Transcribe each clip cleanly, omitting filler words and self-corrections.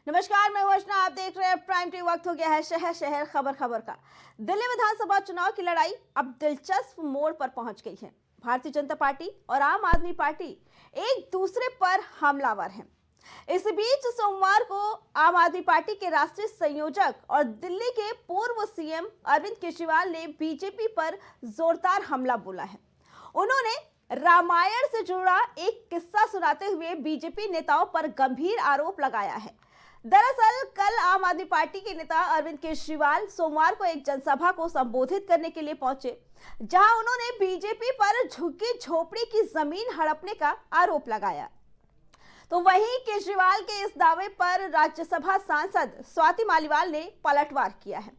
नमस्कार, मैं वर्षना। आप देख रहे हैं प्राइम टाइम। वक्त हो गया है शहर शहर खबर खबर का। दिल्ली विधानसभा चुनाव की लड़ाई अब दिलचस्प मोड़ पर पहुंच गई है। भारतीय जनता पार्टी और आम आदमी पार्टी एक दूसरे पर हमलावर हैं। इस बीच सोमवार को आम आदमी पार्टी के राष्ट्रीय संयोजक और दिल्ली के पूर्व सीएम अरविंद केजरीवाल ने बीजेपी पर जोरदार हमला बोला है। उन्होंने रामायण से जुड़ा एक किस्सा सुनाते हुए बीजेपी नेताओं पर गंभीर आरोप लगाया है। दरअसल कल आम आदमी पार्टी के नेता अरविंद केजरीवाल सोमवार को एक जनसभा को संबोधित करने के लिए पहुंचे, जहां उन्होंने बीजेपी पर झुग्गी झोपड़ी की जमीन हड़पने का आरोप लगाया। तो वहीं केजरीवाल के इस दावे पर राज्यसभा सांसद स्वाति मालीवाल ने पलटवार किया है।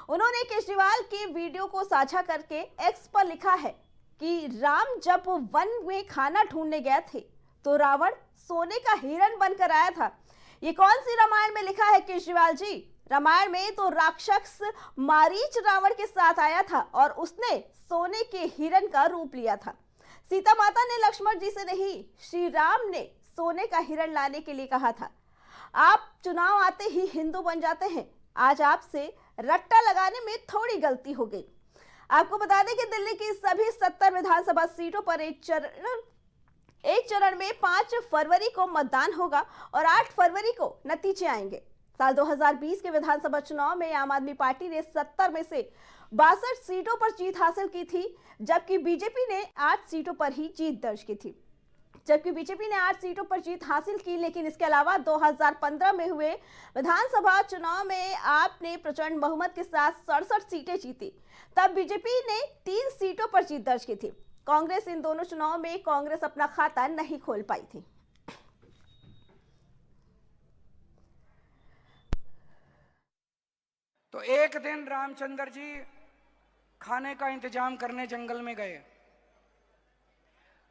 उन्होंने केजरीवाल के वीडियो को साझा करके एक्स पर लिखा है कि राम जब वन में खाना ढूंढने गए थे तो रावण सोने का हिरण बनकर आया था। ये कौन सी रामायण में लिखा है केजरीवाल जी? रामायण में तो राक्षस मारीच रावण के साथ आया था और उसने सोने के हिरण का रूप लिया था। सीता माता ने लक्ष्मण जी से नहीं, श्री राम ने सोने का हिरण लाने के लिए कहा था। आप चुनाव आते ही हिंदू बन जाते हैं। आज आपसे रट्टा लगाने में थोड़ी गलती हो गई। आपको बता दें कि दिल्ली की सभी 70 विधानसभा सीटों पर एक चरण में 5 फरवरी को मतदान होगा और 8 फरवरी को नतीजे आएंगे। साल 2020 के विधानसभा चुनाव में आम आदमी पार्टी ने 70 में से 62 सीटों पर जीत हासिल की थी, जबकि बीजेपी ने 8 सीटों पर ही जीत दर्ज की थी। लेकिन इसके अलावा 2015 में हुए विधानसभा चुनाव में आपने प्रचंड बहुमत के साथ 67 सीटें जीती। तब बीजेपी ने 3 सीटों पर जीत दर्ज की थी। कांग्रेस इन दोनों चुनाव में कांग्रेस अपना खाता नहीं खोल पाई थी। तो एक दिन रामचंद्र जी खाने का इंतजाम करने जंगल में गए।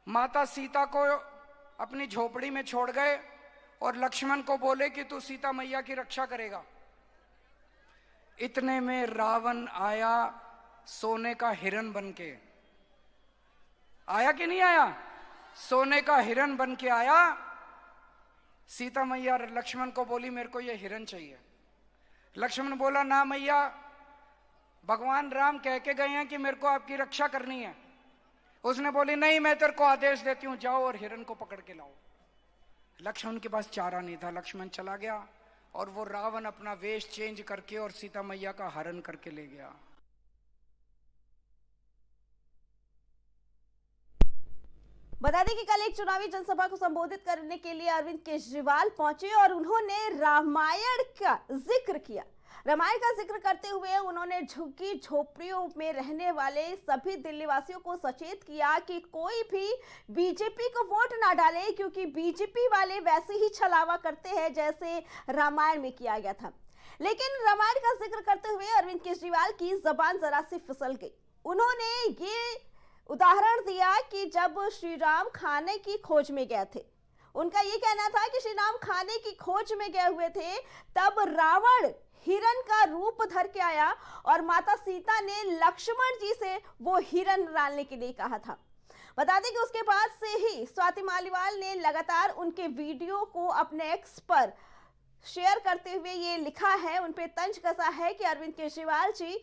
माता सीता को अपनी झोपड़ी में छोड़ गए और लक्ष्मण को बोले कि तू सीता मैया की रक्षा करेगा। इतने में रावण आया सोने का हिरण बनके। आया कि नहीं आया? सोने का हिरण बन के आया। सीता मैया लक्ष्मण को बोली मेरे को ये हिरण चाहिए। लक्ष्मण बोला ना मैया, भगवान राम कह के गए हैं कि मेरे को आपकी रक्षा करनी है। उसने बोली नहीं, मैं तेरे को आदेश देती हूं, जाओ और हिरण को पकड़ के लाओ। लक्ष्मण के पास चारा नहीं था। लक्ष्मण चला गया और वो रावण अपना वेश चेंज करके और सीता मैया का हरण करके ले गया। बता दें कि कल एक चुनावी जनसभा को संबोधित करने के लिए अरविंद केजरीवाल पहुंचे और उन्होंने रामायण का जिक्र किया। रामायण का जिक्र करते हुए उन्होंने झुग्गी झोपड़ियों में रहने वाले सभी दिल्ली वासियों को सचेत किया कि कोई भी बीजेपी को वोट ना डाले, क्योंकि बीजेपी वाले वैसे ही छलावा करते हैं जैसे रामायण में किया गया था। लेकिन रामायण का जिक्र करते हुए अरविंद केजरीवाल की जबान जरा सी फिसल गई। उन्होंने ये उदाहरण दिया कि जब श्री राम खाने की खोज में गए थे, उनका ये कहना था कि श्री राम खाने की खोज में गए हुए थे, तब रावण हिरण का रूप धर के आया और माता सीता ने लक्ष्मण जी से वो हिरण डालने के लिए कहा था। बता दें कि उसके बाद से ही स्वाति मालीवाल ने लगातार उनके वीडियो को अपने एक्स पर शेयर करते हुए ये लिखा है, उन पे तंज कसा है कि अरविंद केजरीवाल जी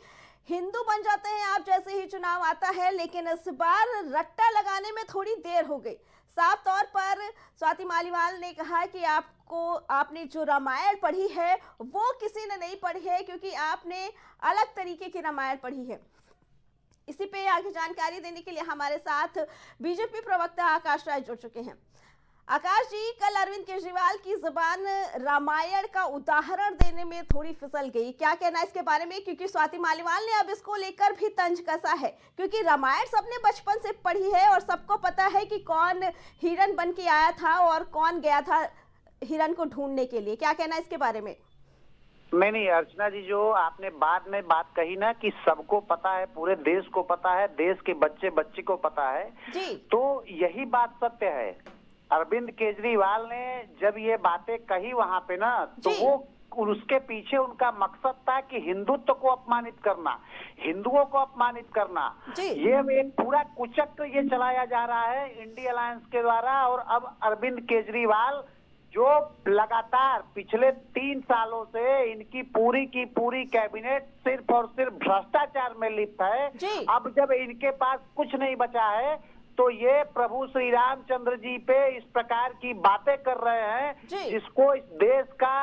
हिंदू बन जाते हैं आप जैसे ही चुनाव आता है, लेकिन इस बार रट्टा लगाने में थोड़ी देर हो गई। साफ तौर पर स्वाति मालीवाल ने कहा कि आपने जो रामायण पढ़ी है वो किसी ने नहीं पढ़ी है, क्योंकि आपने अलग तरीके की रामायण पढ़ी है। इसी पे आगे जानकारी देने के लिए हमारे साथ बीजेपी प्रवक्ता आकाश राय जुड़ चुके हैं। आकाश जी, कल अरविंद केजरीवाल की जुबान रामायण का उदाहरण देने में थोड़ी फिसल गई, क्या कहना है इसके बारे में? क्योंकि स्वाति मालीवाल ने अब इसको लेकर भी तंज कसा है, क्योंकि रामायण सबने बचपन से पढ़ी है और सबको पता है कि कौन हिरण बन के आया था और कौन गया था हिरण को ढूंढने के लिए। क्या कहना है इसके बारे में? नहीं अर्चना जी, जो आपने बाद में बात कही ना कि सबको पता है, पूरे देश को पता है, देश के बच्चे बच्चे को पता है जी, तो यही बात सत्य है। अरविंद केजरीवाल ने जब ये बातें कही वहां पे ना, तो वो उसके पीछे उनका मकसद था कि हिंदुत्व को अपमानित करना, हिंदुओं को अपमानित करना। ये एक पूरा कुचक्र ये चलाया जा रहा है इंडिया अलायंस के द्वारा। और अब अरविंद केजरीवाल जो लगातार पिछले 3 सालों से इनकी पूरी की पूरी कैबिनेट सिर्फ और सिर्फ भ्रष्टाचार में लिप्त है। अब जब इनके पास कुछ नहीं बचा है तो ये प्रभु श्री रामचंद्र जी पे इस प्रकार की बातें कर रहे हैं जिसको इस देश का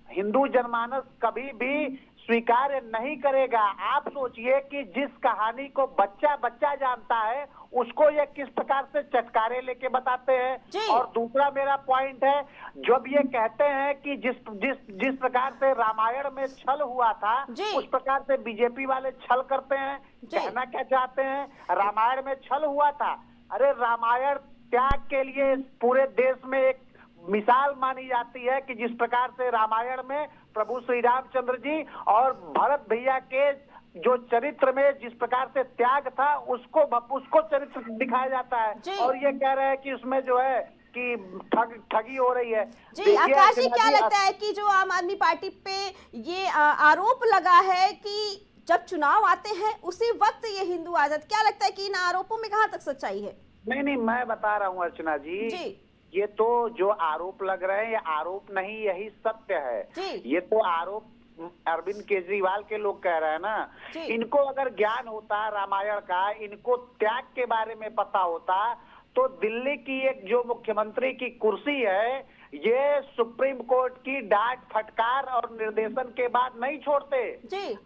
हिंदू जनमानस कभी भी स्वीकार नहीं करेगा। आप सोचिए कि जिस कहानी को बच्चा बच्चा जानता है उसको ये किस प्रकार से चटकारे लेके बताते हैं। और दूसरा मेरा पॉइंट है, जब ये कहते हैं कि जिस प्रकार से रामायण में छल हुआ था उस प्रकार से बीजेपी वाले छल करते हैं। कहना क्या चाहते हैं, रामायण में छल हुआ था। अरे रामायण त्याग के लिए पूरे देश में एक मिसाल मानी जाती है कि जिस प्रकार से रामायण में प्रभु श्री रामचंद्र जी और भरत भैया के जो चरित्र में जिस प्रकार से त्याग था उसको चरित्र दिखाया जाता है। और ये कह रहे हैं कि उसमें जो है कि ठगी हो रही है। जी आकाश जी, क्या लगता है कि जो आम आदमी पार्टी पे ये आरोप लगा है कि जब चुनाव आते हैं उसी वक्त ये हिंदू आ जाते, क्या लगता है कि इन आरोपों में कहाँ तक सच्चाई है? नहीं, मैं बता रहा हूँ अर्चना जी, ये तो जो आरोप लग रहे हैं ये आरोप नहीं, यही सत्य है। ये तो आरोप अरविंद केजरीवाल के लोग कह रहे हैं ना। इनको अगर ज्ञान होता रामायण का, इनको त्याग के बारे में पता होता तो दिल्ली की एक जो मुख्यमंत्री की कुर्सी है ये सुप्रीम कोर्ट की डांट फटकार और निर्देशन के बाद नहीं छोड़ते।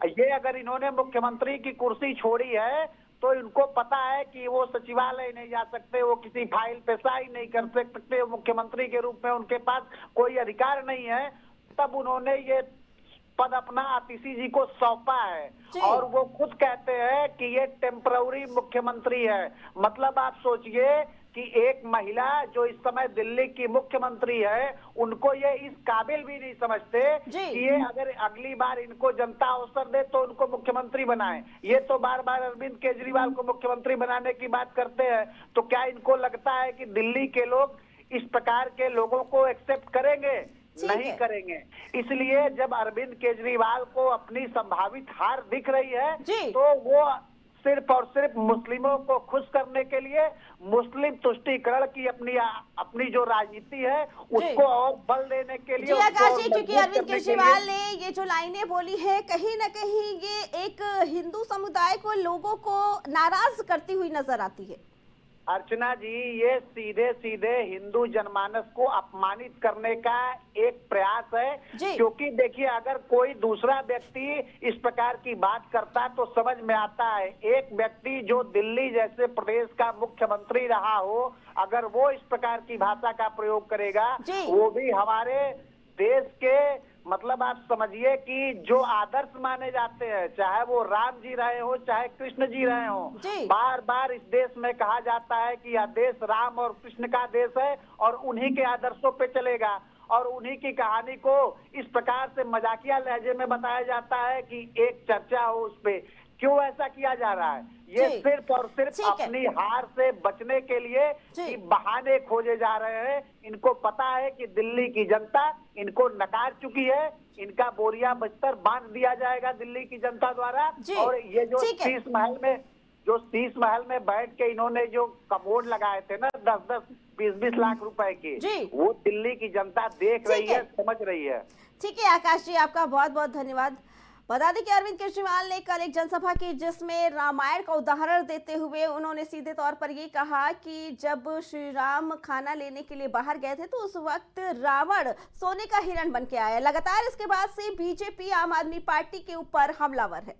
ये अगर इन्होंने मुख्यमंत्री की कुर्सी छोड़ी है तो इनको पता है कि वो सचिवालय नहीं जा सकते, वो किसी फाइल पे साइन नहीं कर सकते, मुख्यमंत्री के रूप में उनके पास कोई अधिकार नहीं है। तब उन्होंने ये पद अपना आतिशी जी को सौंपा है और वो खुद कहते हैं कि ये टेम्पररी मुख्यमंत्री है। मतलब आप सोचिए कि एक महिला जो इस समय दिल्ली की मुख्यमंत्री है उनको ये इस काबिल भी नहीं समझते कि ये अगर अगली बार इनको जनता अवसर दे तो उनको मुख्यमंत्री बनाए। ये तो बार बार अरविंद केजरीवाल को मुख्यमंत्री बनाने की बात करते हैं। तो क्या इनको लगता है कि दिल्ली के लोग इस प्रकार के लोगों को एक्सेप्ट करेंगे? नहीं करेंगे। इसलिए जब अरविंद केजरीवाल को अपनी संभावित हार दिख रही है तो वो सिर्फ और सिर्फ मुस्लिमों को खुश करने के लिए मुस्लिम तुष्टीकरण की अपनी जो राजनीति है उसको और बल देने के लिए क्योंकि अरविंद केजरीवाल ने ये जो लाइनें बोली है कहीं ना कहीं ये एक हिंदू समुदाय को, लोगों को नाराज करती हुई नजर आती है। अर्चना जी, ये सीधे सीधे हिंदू जनमानस को अपमानित करने का एक प्रयास है। क्योंकि देखिए अगर कोई दूसरा व्यक्ति इस प्रकार की बात करता तो समझ में आता है। एक व्यक्ति जो दिल्ली जैसे प्रदेश का मुख्यमंत्री रहा हो अगर वो इस प्रकार की भाषा का प्रयोग करेगा, वो भी हमारे देश के मतलब आप समझिए कि जो आदर्श माने जाते हैं, चाहे वो राम जी रहे हो चाहे कृष्ण जी रहे हो, बार बार इस देश में कहा जाता है कि यह देश राम और कृष्ण का देश है और उन्हीं के आदर्शों पे चलेगा और उन्हीं की कहानी को इस प्रकार से मजाकिया लहजे में बताया जाता है कि एक चर्चा हो उस पे। क्यों ऐसा किया जा रहा है? ये सिर्फ और सिर्फ अपनी हार से बचने के लिए कि बहाने खोजे जा रहे हैं। इनको पता है कि दिल्ली की जनता इनको नकार चुकी है, इनका बोरिया बस्तर बांध दिया जाएगा दिल्ली की जनता द्वारा। और ये जो शीश महल में बैठ के इन्होंने जो कमोड लगाए थे ना 10-10, 20-20 लाख रुपए के, वो दिल्ली की जनता देख रही है, समझ रही है। ठीक है आकाश जी, आपका बहुत बहुत धन्यवाद। बता दें कि अरविंद केजरीवाल ने कल एक जनसभा की जिसमें रामायण का उदाहरण देते हुए उन्होंने सीधे तौर पर ये कहा कि जब श्री राम खाना लेने के लिए बाहर गए थे तो उस वक्त रावण सोने का हिरण बन के आया। लगातार इसके बाद से बीजेपी आम आदमी पार्टी के ऊपर हमलावर है।